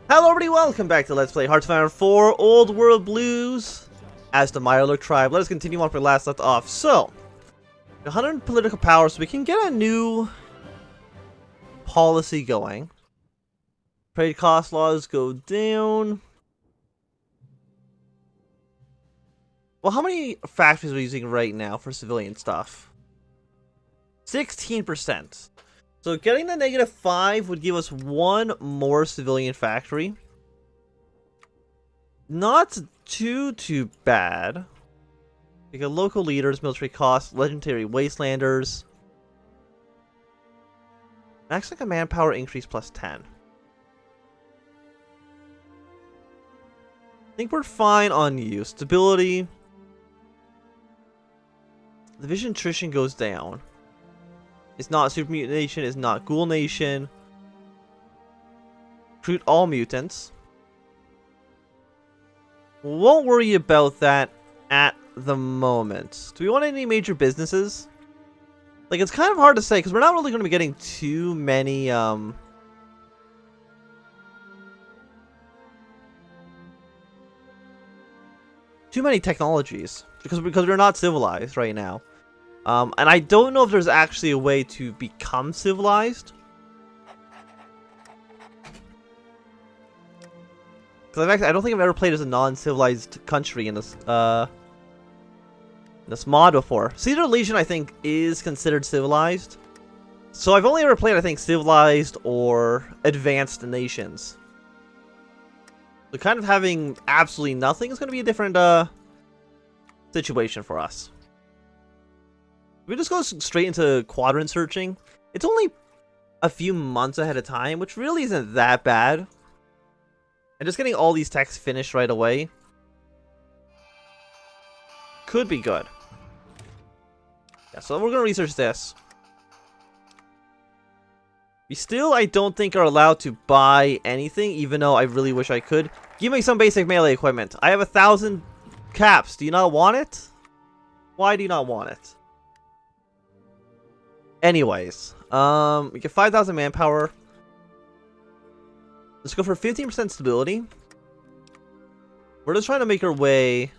Hello everybody, welcome back to Let's Play Hearts of Iron 4 Old World Blues as the Mirelurk tribe. Let us continue on where we last left off. So, 100 political power, so we can get a new policy going. Trade cost laws go down. Well, how many factories are we using right now for civilian stuff? 16%. So getting the -5 would give us one more civilian factory. Not too bad. We got local leaders, military costs, legendary wastelanders. Maximum command power increase plus 10. I think we're fine on you. Stability. Division attrition goes down. It's not Super Mutant Nation, it's not Ghoul Nation. Recruit all mutants. Won't worry about that at the moment. Do we want any major businesses? Like, it's kind of hard to say, because we're not really going to be getting too many, technologies. Because we're not civilized right now. And I don't know if there's actually a way to become civilized. Because I don't think I've ever played as a non-civilized country in this mod before. Cedar Legion, I think, is considered civilized. So I've only ever played, I think, civilized or advanced nations. So kind of having absolutely nothing is going to be a different situation for us. We just go straight into quadrant searching. It's only a few months ahead of time, which really isn't that bad. And just getting all these texts finished right away could be good. Yeah, so we're going to research this. We still, I don't think, are allowed to buy anything, even though I really wish I could. Give me some basic melee equipment. I have 1,000 caps. Do you not want it? Why do you not want it? Anyways, we get 5,000 manpower. Let's go for 15% stability. We're just trying to make our way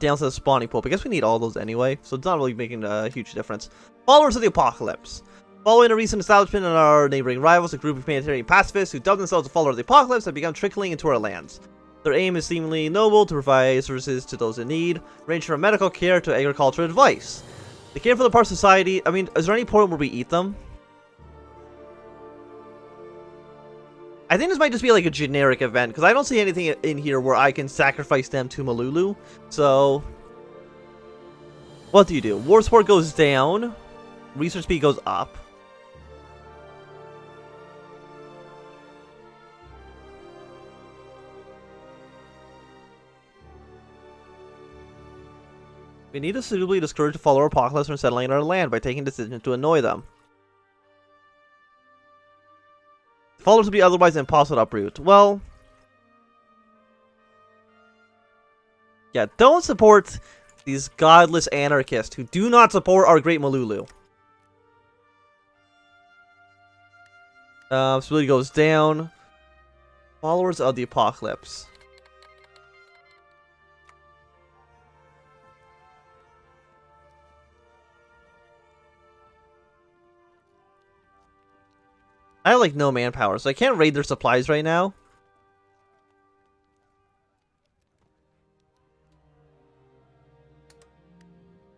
down to the spawning pool. I guess we need all those anyway, so it's not really making a huge difference. Followers of the Apocalypse. Following a recent establishment in our neighboring rivals, a group of humanitarian pacifists who dubbed themselves the Followers of the Apocalypse have begun trickling into our lands. Their aim is seemingly noble, to provide services to those in need, ranging from medical care to agricultural advice. They care for the part of society. I mean, is there any point where we eat them? I think this might just be like a generic event, because I don't see anything in here where I can sacrifice them to Malulu. So, what do you do? War support goes down. Research speed goes up. We need to suitably discourage the follower Apocalypse from settling in our land by taking decisions to annoy them. The followers will be otherwise impossible to uproot. Well, yeah, don't support these godless anarchists who do not support our great Malulu. Stability goes down. Followers of the Apocalypse. I have like no manpower, so I can't raid their supplies right now.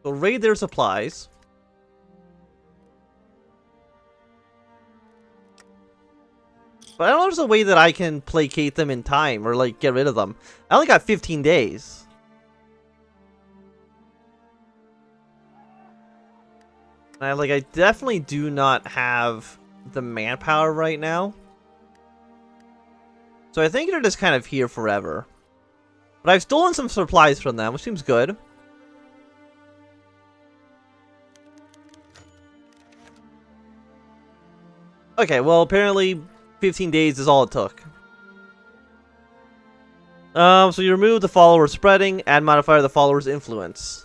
So raid their supplies. But I don't know if there's a way that I can placate them in time or like get rid of them. I only got 15 days. And I definitely do not have the manpower right now. So I think they're just kind of here forever. But I've stolen some supplies from them, which seems good. Okay, well apparently 15 days is all it took. So you remove the follower spreading, add modifier the follower's influence.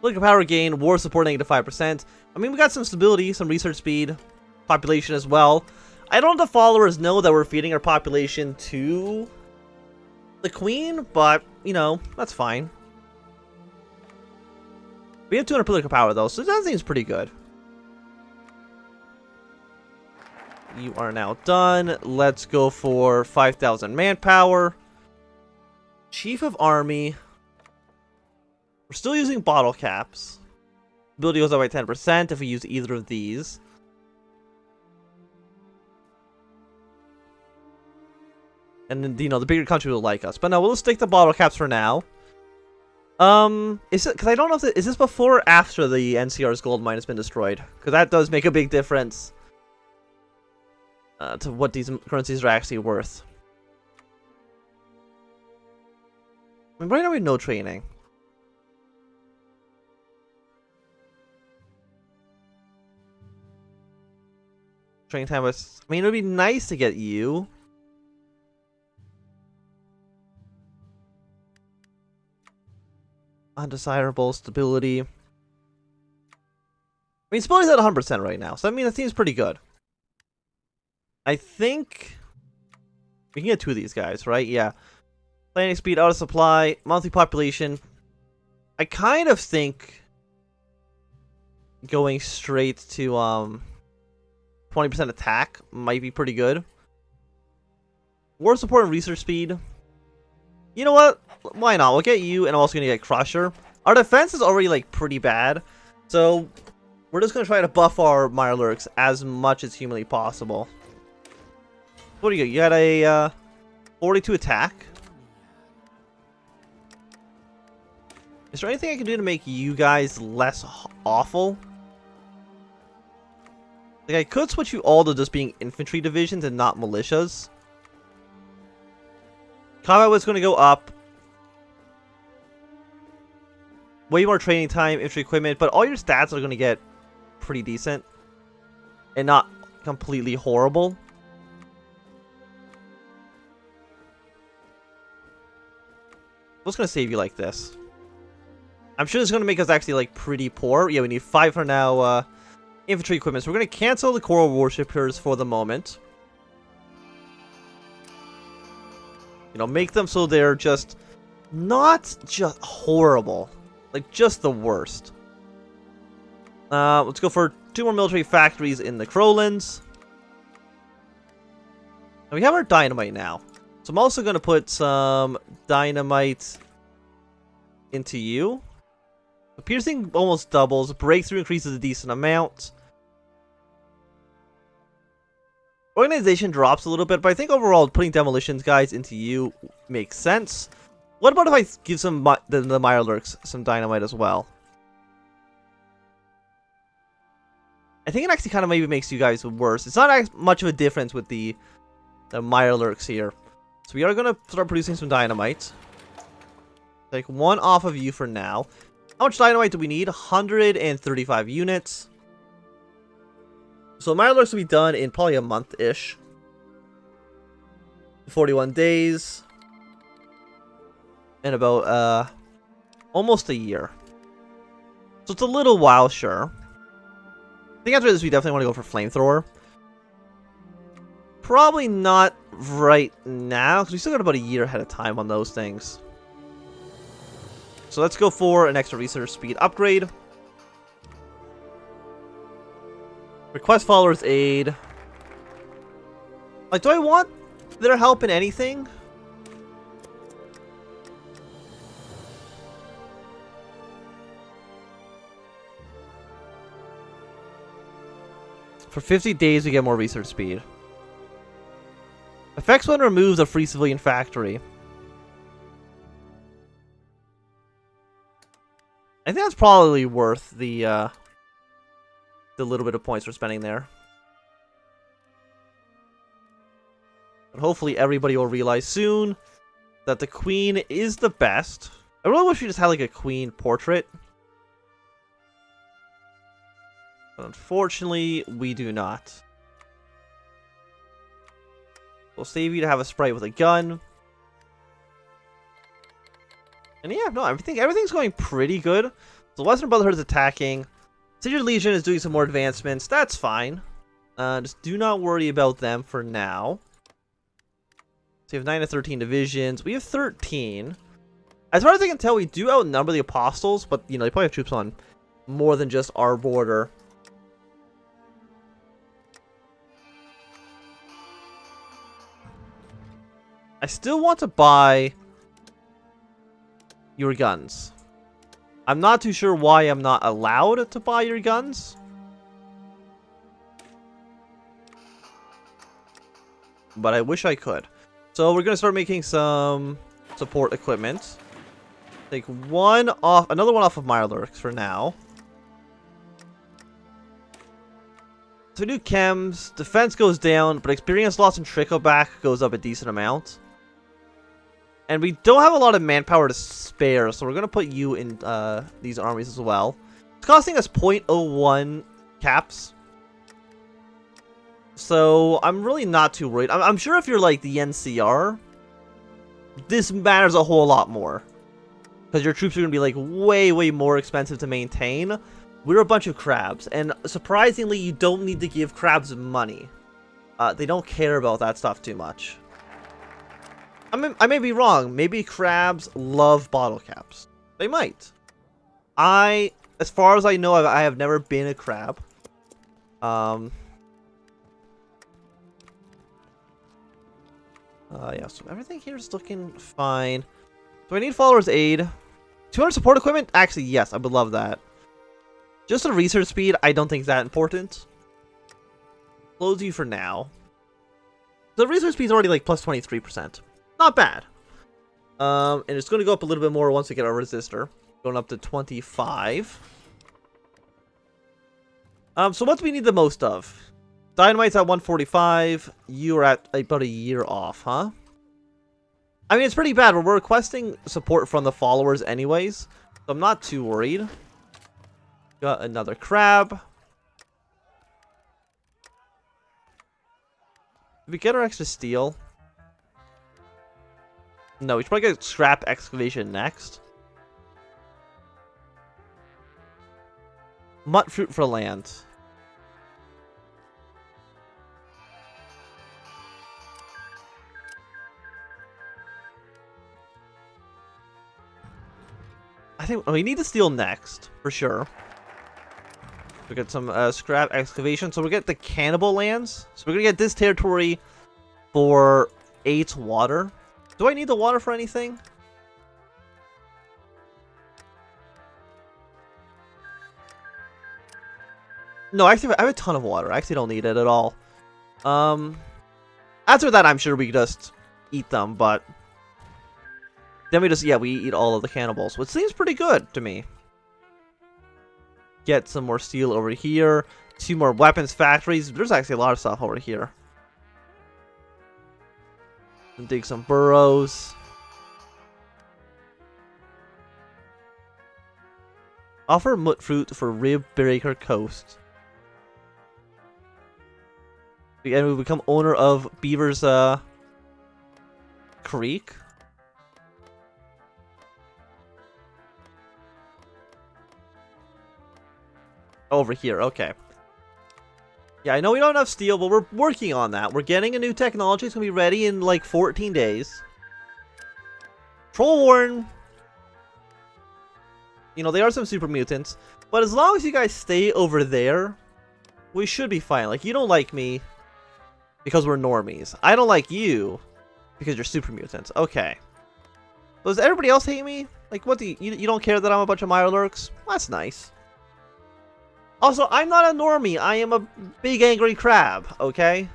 Political power gain, war support -5%. I mean, we got some stability, some research speed. population as well. I don't know if the followers know that we're feeding our population to the queen, but, you know, that's fine. We have 200 political power, though, so that seems pretty good. You are now done. Let's go for 5,000 manpower. Chief of Army. We're still using bottle caps. Ability goes up by 10% if we use either of these. And then, you know, the bigger country will like us. But no, we'll stick the bottle caps for now. Is it, because I don't know if is this before or after the NCR's gold mine has been destroyed? Because that does make a big difference to what these currencies are actually worth. I mean, right now we have no training. Training time was, I mean, it would be nice to get you. Undesirable stability. I mean, stability's at 100% right now, so I mean, that seems pretty good. I think we can get 2 of these guys, right? Yeah. Planning speed, out of supply, monthly population. I kind of think going straight to 20% attack might be pretty good. War support and research speed. You know what? Why not? We'll get you, and I'm also going to get Crusher. Our defense is already, like, pretty bad. So, we're just going to try to buff our Mirelurks as much as humanly possible. What do you got? You got a 42 attack. Is there anything I can do to make you guys less awful? Like, I could switch you all to just being infantry divisions and not militias. Combat was going to go up. Way more training time, infantry equipment, but all your stats are going to get pretty decent. And not completely horrible. What's going to save you like this? I'm sure it's going to make us actually, like, pretty poor. Yeah, we need 5 for now, infantry equipment. So we're going to cancel the Coral Worshippers for the moment. You know, make them so they're just not just horrible. Like, just the worst. Let's go for 2 more military factories in the Crowlands. And we have our dynamite now. So I'm also going to put some dynamite into you. The piercing almost doubles. Breakthrough increases a decent amount. Organization drops a little bit, but I think overall putting demolitions guys into you makes sense. What about if I give some the Mirelurks some dynamite as well? I think it actually kind of maybe makes you guys worse. It's not much of a difference with the Mirelurks here. So we are going to start producing some dynamite. Take 1 off of you for now. How much dynamite do we need? 135 units. So Mirelurks will be done in probably a month-ish. 41 days. And about, almost a year. So it's a little while, sure. I think after this we definitely want to go for Flamethrower. Probably not right now, because we still got about a year ahead of time on those things. So let's go for an extra research speed upgrade. Request followers aid. Like, do I want their help in anything? For 50 days, we get more research speed. Effects when removes a free civilian factory. I think that's probably worth the little bit of points we're spending there. But hopefully everybody will realize soon that the queen is the best. I really wish we just had like a queen portrait. But unfortunately, we do not. We'll save you to have a sprite with a gun. And yeah, no, everything's going pretty good. The Western Brotherhood is attacking. Sigurd Legion is doing some more advancements. That's fine. Just do not worry about them for now. So you have 9 to 13 divisions. We have 13. As far as I can tell, we do outnumber the Apostles, but, you know, they probably have troops on more than just our border. I still want to buy your guns. I'm not too sure why I'm not allowed to buy your guns. But I wish I could. So we're going to start making some support equipment. Take one off, another one off of Mirelurks for now. So we do chems, defense goes down, but experience loss and trickle back goes up a decent amount. And we don't have a lot of manpower to spare, so we're going to put you in these armies as well. It's costing us 0.01 caps. So I'm really not too worried. I'm sure if you're like the NCR, this matters a whole lot more. Because your troops are going to be like way, way more expensive to maintain. We're a bunch of crabs, and surprisingly, you don't need to give crabs money. They don't care about that stuff too much. I may be wrong. Maybe crabs love bottle caps. They might. As far as I know, I have never been a crab. Yeah, so everything here is looking fine. Do I need followers' aid? 200 support equipment? Actually, yes, I would love that. Just a research speed, I don't think is that important. Close you for now. The research speed is already like plus 23%. Not bad. And it's going to go up a little bit more once we get our resistor. Going up to 25. So what do we need the most of? Dynamite's at 145. You are at about a year off, huh? I mean, it's pretty bad. We're requesting support from the followers anyways. So I'm not too worried. Got another crab. Did we get our extra steel? No, we should probably get scrap excavation next. Mut fruit for land. I think we need the steel next, for sure. We get some scrap excavation. So we get the cannibal lands. So we're gonna get this territory for 8 water. Do I need the water for anything? No, actually, I have a ton of water. I actually don't need it at all. After that, I'm sure we could just eat them, but then we eat all of the cannibals, which seems pretty good to me. Get some more steel over here. 2 more weapons factories. There's actually a lot of stuff over here. And dig some burrows. Offer mut fruit for Rib Breaker Coast. And we become owner of Beaver's Creek. Over here, okay. Yeah, I know we don't have enough steel, but we're working on that. We're getting a new technology. It's going to be ready in like 14 days. Troll Warren. You know, they are some super mutants. But as long as you guys stay over there, we should be fine. Like, you don't like me because we're normies. I don't like you because you're super mutants. Okay. So does everybody else hate me? Like, what do you don't care that I'm a bunch of Mirelurks? That's nice. Also, I'm not a normie. I am a big angry crab, okay?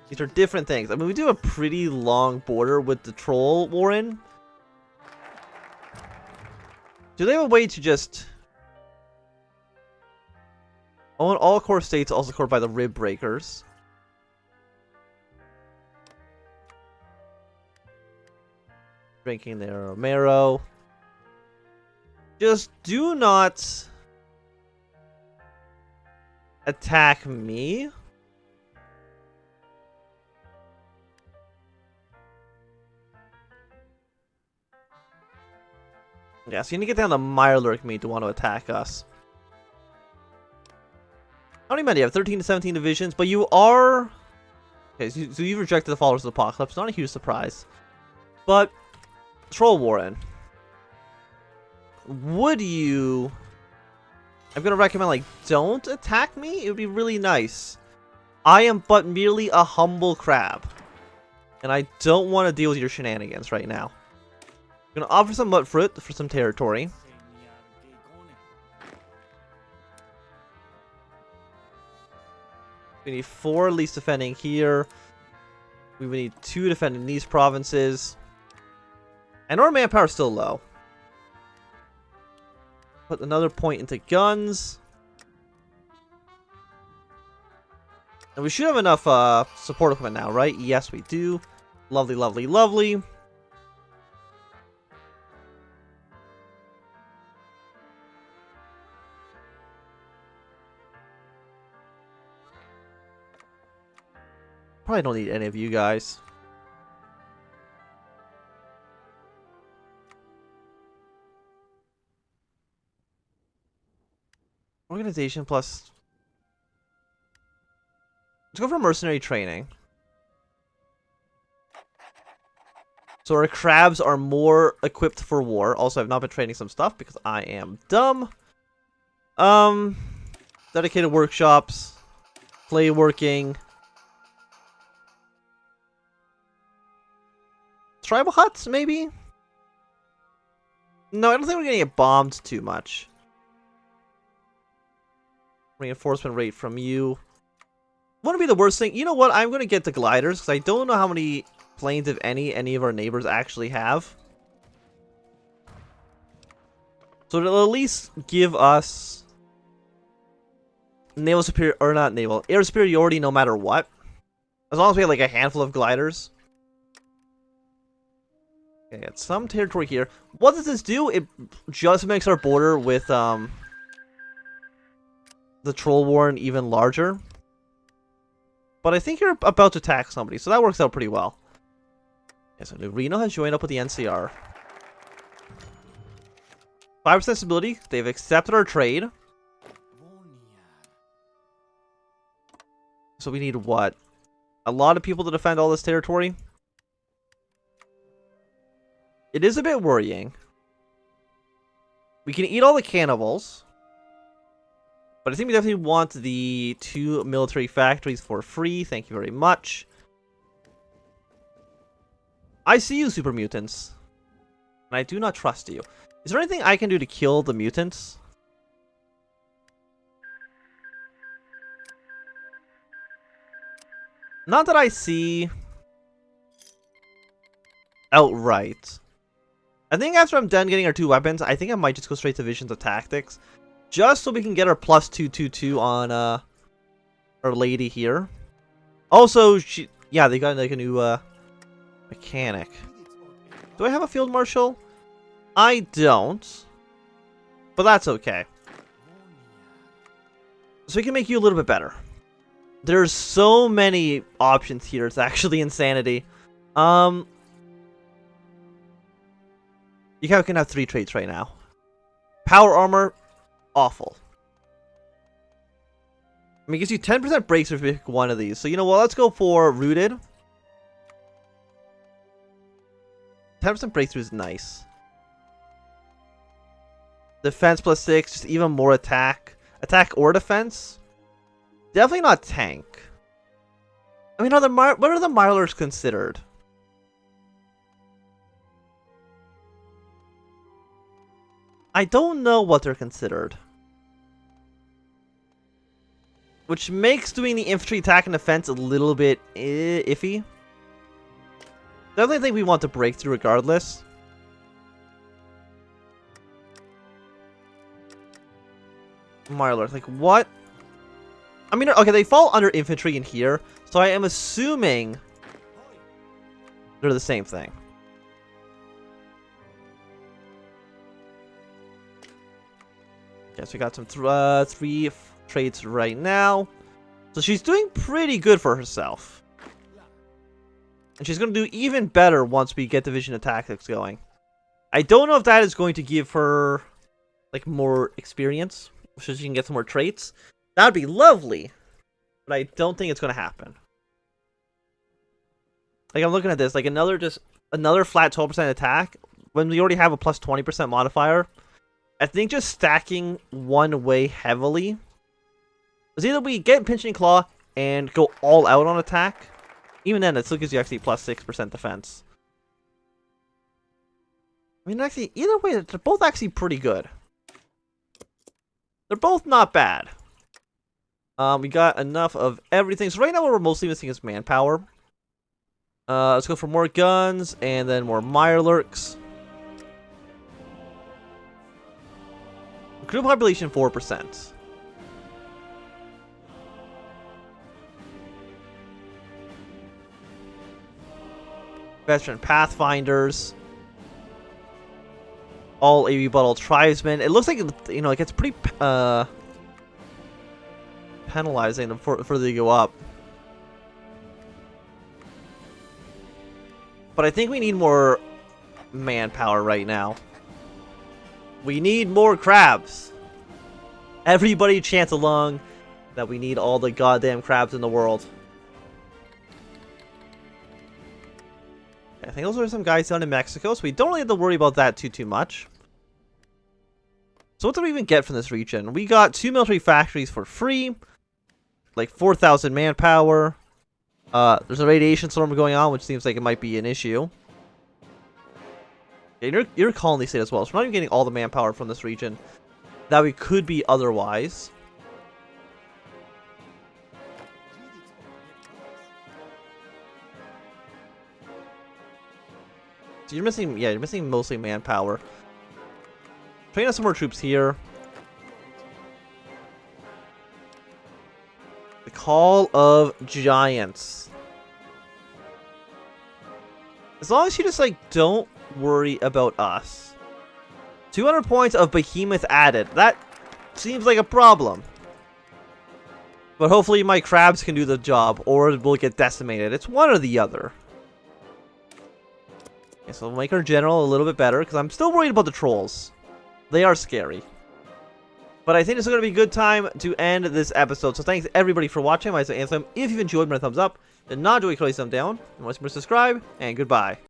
These are different things. I mean, we do have a pretty long border with the Troll Warren. Do they have a way to just own all core states also covered by the Rib Breakers? Drinking their marrow. Just do not attack me. Yeah, so you need to get down to Mirelurk meat to want to attack us. many men do you have? 13 to 17 divisions, but you are... Okay, so you've rejected the followers of the Apocalypse. Not a huge surprise. But, Troll Warren. Would you... I'm gonna recommend, like, don't attack me? It would be really nice. I am but merely a humble crab. And I don't want to deal with your shenanigans right now. I'm gonna offer some mud fruit for some territory. We need 4 at least defending here. We would need 2 defending these provinces. And our manpower is still low. Put another point into guns. And we should have enough support equipment now, right? Yes, we do. Lovely, lovely, lovely. Probably don't need any of you guys. Organization plus... Let's go for mercenary training. So our crabs are more equipped for war. Also, I've not been training some stuff because I am dumb. Dedicated workshops. Clay working. Tribal huts, maybe? No, I don't think we're gonna get bombed too much. Reinforcement rate from you. Wouldn't be the worst thing. You know what? I'm gonna get the gliders because I don't know how many planes, if any of our neighbors actually have. So it'll at least give us naval superior, or not naval, air superiority no matter what. As long as we have like a handful of gliders. Okay, got some territory here. What does this do? It just makes our border with the Troll Warren even larger. But I think you're about to attack somebody, so that works out pretty well. Yeah, so New Reno has joined up with the NCR. 5% stability. They've accepted our trade. So we need what? A lot of people to defend all this territory? It is a bit worrying. We can eat all the cannibals. But I think we definitely want the 2 military factories for free. Thank you very much. I see you, super mutants. And I do not trust you. Is there anything I can do to kill the mutants? Not that I see outright. I think after I'm done getting our 2 weapons, I think I might just go straight to Visions of Tactics. Just so we can get our plus 222 on our lady here. Also, yeah, they got like a new mechanic. Do I have a field marshal? I don't. But that's okay. So we can make you a little bit better. There's so many options here. It's actually insanity. You can have 3 traits right now. Power armor, awful. I mean, it gives you 10% breaks if you pick one of these. So you know what? Let's go for rooted. 10% breakthrough is nice. Defense plus 6, just even more attack. Attack or defense? Definitely not tank. I mean, what are the Mirelurks considered? I don't know what they're considered. Which makes doing the infantry attack and defense a little bit iffy. Definitely think we want to break through regardless. Mirelurk, like what? I mean, okay, they fall under infantry in here, so I am assuming they're the same thing. Okay, so we got some 3 traits right now. So she's doing pretty good for herself. And she's going to do even better once we get Division of Tactics going. I don't know if that is going to give her like more experience, so she can get some more traits. That would be lovely. But I don't think it's going to happen. Like, I'm looking at this. Like, another flat 12% attack. When we already have a plus 20% modifier. I think just stacking one way heavily. Because either we get Pinching Claw and go all out on attack. Even then, it still gives you actually plus 6% defense. I mean, actually, either way, they're both actually pretty good. They're both not bad. We got enough of everything. So right now, what we're mostly missing is manpower. Let's go for more guns and then more Mirelurks. Crew population 4%. Veteran Pathfinders. All AV Bottle Tribesmen. It looks like, you know, like it's pretty penalizing them for they go up. But I think we need more manpower right now. We need more crabs. Everybody chants along that we need all the goddamn crabs in the world. I think those are some guys down in Mexico, so we don't really have to worry about that too much. So what did we even get from this region? We got 2 military factories for free. Like 4,000 manpower. There's a radiation storm going on, which seems like it might be an issue. Yeah, you're a colony state as well, so we're not even getting all the manpower from this region that we could be otherwise. So you're missing, yeah, you're missing mostly manpower. Train out some more troops here. The Call of Giants. As long as you just, like, don't worry about us. 200 points of Behemoth added. That seems like a problem. But hopefully my crabs can do the job, or we'll get decimated. It's one or the other. Okay, so we'll make our general a little bit better, because I'm still worried about the trolls. They are scary. But I think this is going to be a good time to end this episode. So thanks everybody for watching. My name is Anthem. If you've enjoyed, give me a thumbs up. If not, do a thumbs down. And once more, subscribe, and goodbye.